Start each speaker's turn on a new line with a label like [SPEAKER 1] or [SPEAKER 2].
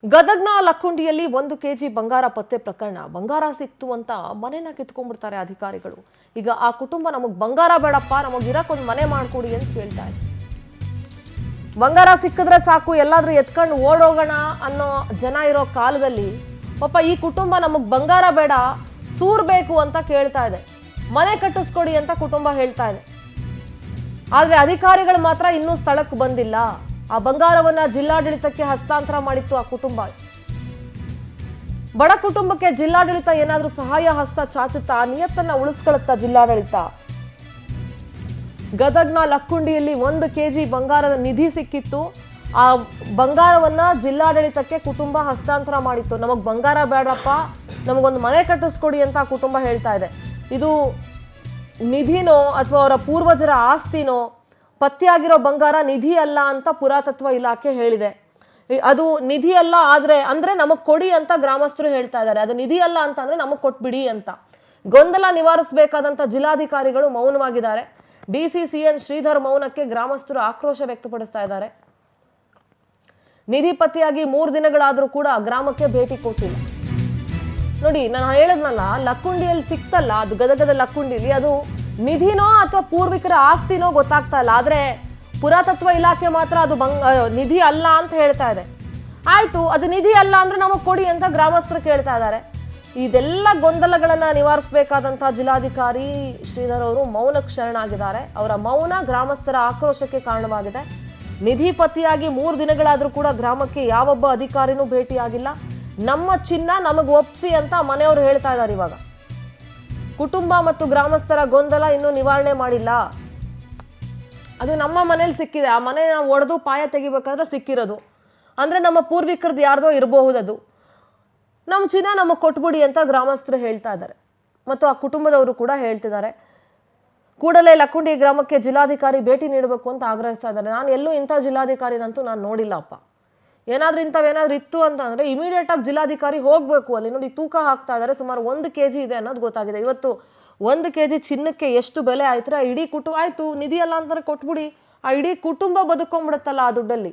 [SPEAKER 1] ಗದಗ್ನ ಲಕ್ಕುಂಡಿಯಲ್ಲಿ 1 KG ಬಂಗಾರ ಪತ್ತೆ ಪ್ರಕರಣ. ಬಂಗಾರ ಸಿಕ್ತು ಅಂತ ಮನೆನ ಕಿತ್ಕೊಂಡ್ಬಿಡ್ತಾರೆ ಅಧಿಕಾರಿಗಳು. ಈಗ ಆ ಕುಟುಂಬ ನಮಗೆ ಬಂಗಾರ ಬೇಡಪ್ಪ, ನಮಗೆ ಇರಕ್ಕೊಂದು ಮನೆ ಮಾಡ್ಕೊಡಿ ಅಂತ ಕೇಳ್ತಾ ಇದೆ. ಬಂಗಾರ ಸಿಕ್ಕಿದ್ರೆ ಸಾಕು, ಎಲ್ಲಾದ್ರೂ ಎತ್ಕೊಂಡು ಓಡೋಗೋಣ ಅನ್ನೋ ಜನ ಇರೋ ಕಾಲದಲ್ಲಿ ಪಾಪ ಈ ಕುಟುಂಬ ನಮಗೆ ಬಂಗಾರ ಬೇಡ, ಸೂರ್ ಬೇಕು ಅಂತ ಕೇಳ್ತಾ ಇದೆ. ಮನೆ ಕಟ್ಟಿಸ್ಕೊಡಿ ಅಂತ ಕುಟುಂಬ ಹೇಳ್ತಾ ಇದೆ. ಆದ್ರೆ ಅಧಿಕಾರಿಗಳು ಮಾತ್ರ ಇನ್ನೂ ಸ್ಥಳಕ್ಕೆ ಬಂದಿಲ್ಲ. ಆ ಬಂಗಾರವನ್ನ ಜಿಲ್ಲಾಡಳಿತಕ್ಕೆ ಹಸ್ತಾಂತರ ಮಾಡಿತ್ತು ಆ ಕುಟುಂಬ. ಬಡ ಕುಟುಂಬಕ್ಕೆ ಜಿಲ್ಲಾಡಳಿತ ಏನಾದ್ರೂ ಸಹಾಯ ಹಸ್ತ ಚಾಚುತ್ತಾ, ನಿಯತ್ತನ್ನ ಉಳಿಸ್ಕೊಳ್ಳುತ್ತಾ ಜಿಲ್ಲಾಡಳಿತ? ಗದಗ್ನ ಲಕ್ಕುಂಡಿಯಲ್ಲಿ 1 ಕೆಜಿ ಬಂಗಾರದ ನಿಧಿ ಸಿಕ್ಕಿತ್ತು. ಆ ಬಂಗಾರವನ್ನ ಜಿಲ್ಲಾಡಳಿತಕ್ಕೆ ಕುಟುಂಬ ಹಸ್ತಾಂತರ ಮಾಡಿತ್ತು. ನಮಗ್ ಬಂಗಾರ ಬೇಡಪ್ಪ, ನಮಗೊಂದು ಮನೆ ಕಟ್ಟಿಸ್ಕೊಡಿ ಅಂತ ಕುಟುಂಬ ಹೇಳ್ತಾ ಇದೆ. ಇದು ನಿಧಿನೋ ಅಥವಾ ಅವರ ಪೂರ್ವಜರ ಆಸ್ತಿನೋ? ಪತ್ತೆಯಾಗಿರೋ ಬಂಗಾರ ನಿಧಿ ಅಲ್ಲ ಅಂತ ಪುರಾತತ್ವ ಇಲಾಖೆ ಹೇಳಿದೆ. ಅದು ನಿಧಿ ಅಲ್ಲ ಅಂದ್ರೆ ನಮಗ್ ಕೊಡಿ ಅಂತ ಗ್ರಾಮಸ್ಥರು ಹೇಳ್ತಾ ಇದ್ದಾರೆ. ಅದು ನಿಧಿ ಅಲ್ಲ ಅಂತ ಅಂದ್ರೆ ನಮಗ್ ಕೊಟ್ಬಿಡಿ ಅಂತ. ಗೊಂದಲ ನಿವಾರಿಸಬೇಕಾದಂತ ಜಿಲ್ಲಾಧಿಕಾರಿಗಳು ಮೌನವಾಗಿದ್ದಾರೆ. ಡಿಸಿಸಿಎನ್ ಶ್ರೀಧರ್ ಮೌನಕ್ಕೆ ಗ್ರಾಮಸ್ಥರು ಆಕ್ರೋಶ ವ್ಯಕ್ತಪಡಿಸ್ತಾ ಇದ್ದಾರೆ. ನಿಧಿ ಪತ್ತೆಯಾಗಿ 3 ದಿನಗಳಾದ್ರೂ ಕೂಡ ಗ್ರಾಮಕ್ಕೆ ಭೇಟಿ ಕೊಟ್ಟಿಲ್ಲ. ನೋಡಿ, ನಾನು ಹೇಳಿದ್ನಲ್ಲ, ಲಕ್ಕುಂಡಿಯಲ್ಲಿ ಸಿಕ್ತಲ್ಲ, ಅದು ಗದಗದ ಲಕ್ಕುಂಡಿಲಿ ಅದು ನಿಧಿನೋ ಅಥವಾ ಪೂರ್ವಿಕರ ಆಸ್ತಿನೋ ಗೊತ್ತಾಗ್ತಾ ಇಲ್ಲ. ಆದ್ರೆ ಪುರಾತತ್ವ ಇಲಾಖೆ ಮಾತ್ರ ಅದು ನಿಧಿ ಅಲ್ಲ ಅಂತ ಹೇಳ್ತಾ ಇದೆ. ಆಯ್ತು, ಅದು ನಿಧಿ ಅಲ್ಲ ಅಂದ್ರೆ ನಮಗ್ ಕೊಡಿ ಅಂತ ಗ್ರಾಮಸ್ಥರು ಕೇಳ್ತಾ ಇದ್ದಾರೆ. ಇದೆಲ್ಲ ಗೊಂದಲಗಳನ್ನ ನಿವಾರಿಸಬೇಕಾದಂತಹ ಜಿಲ್ಲಾಧಿಕಾರಿ ಶ್ರೀಧರ್ ಅವರು ಮೌನಕ್ಕೆ ಶರಣಾಗಿದ್ದಾರೆ. ಅವರ ಮೌನ ಗ್ರಾಮಸ್ಥರ ಆಕ್ರೋಶಕ್ಕೆ ಕಾರಣವಾಗಿದೆ. ನಿಧಿ ಪತ್ತೆಯಾಗಿ 3 ದಿನಗಳಾದ್ರೂ ಕೂಡ ಗ್ರಾಮಕ್ಕೆ ಯಾವೊಬ್ಬ ಅಧಿಕಾರಿನೂ ಭೇಟಿಯಾಗಿಲ್ಲ. ನಮ್ಮ ಚಿನ್ನ ನಮಗ್ ಒಪ್ಸಿ ಅಂತ ಮನೆಯವರು ಹೇಳ್ತಾ ಇದ್ದಾರೆ. ಇವಾಗ ಕುಟುಂಬ ಮತ್ತು ಗ್ರಾಮಸ್ಥರ ಗೊಂದಲ ಇನ್ನೂ ನಿವಾರಣೆ ಮಾಡಿಲ್ಲ. ಅದು ನಮ್ಮ ಮನೇಲಿ ಸಿಕ್ಕಿದೆ. ಆ ಮನೆ ನಾವು ಒಡೆದು ಪಾಯ ತೆಗಿಬೇಕಾದ್ರೆ ಸಿಕ್ಕಿರೋದು. ಅಂದ್ರೆ ನಮ್ಮ ಪೂರ್ವಿಕರದ್ದು ಯಾರ್ದೋ ಇರಬಹುದದು. ನಮ್ಮ ಚಿನ್ನ ನಮಗೆ ಕೊಟ್ಬಿಡಿ ಅಂತ ಗ್ರಾಮಸ್ಥರು ಹೇಳ್ತಾ ಇದ್ದಾರೆ. ಮತ್ತು ಆ ಕುಟುಂಬದವರು ಕೂಡ ಹೇಳ್ತಿದ್ದಾರೆ. ಕೂಡಲೇ ಲಕ್ಕುಂಡಿ ಗ್ರಾಮಕ್ಕೆ ಜಿಲ್ಲಾಧಿಕಾರಿ ಭೇಟಿ ನೀಡಬೇಕು ಅಂತ ಆಗ್ರಹಿಸ್ತಾ ಇದ್ದಾರೆ. ನಾನು ಎಲ್ಲೂ ಇಂಥ ಜಿಲ್ಲಾಧಿಕಾರಿನಂತೂ ನಾನು ನೋಡಿಲ್ಲಪ್ಪ. ಏನಾದ್ರೂ ಇತ್ತು ಅಂತಂದ್ರೆ ಇಮಿಡಿಯೇಟ್ ಆಗಿ ಜಿಲ್ಲಾಧಿಕಾರಿ ಹೋಗ್ಬೇಕು. ಅಲ್ಲಿ ನೋಡಿ, ತೂಕ ಹಾಕ್ತಾ ಇದ್ದಾರೆ. ಸುಮಾರು 1 ಕೆಜಿ ಇದೆ ಅನ್ನೋದು ಗೊತ್ತಾಗಿದೆ. ಇವತ್ತು 1 ಕೆಜಿ ಚಿನ್ನಕ್ಕೆ ಎಷ್ಟು ಬೆಲೆ ಆಯ್ತು? ಇಡೀ ಕುಟುಂಬ ಆಯ್ತು, ನಿಧಿ ಅಲ್ಲ ಅಂತಂದ್ರೆ ಕೊಟ್ಬಿಡಿ, ಆ ಇಡೀ ಕುಟುಂಬ ಬದುಕೊಂಡ್ಬಿಡುತ್ತಲ್ಲ ಆ ದುಡ್ಡಲ್ಲಿ.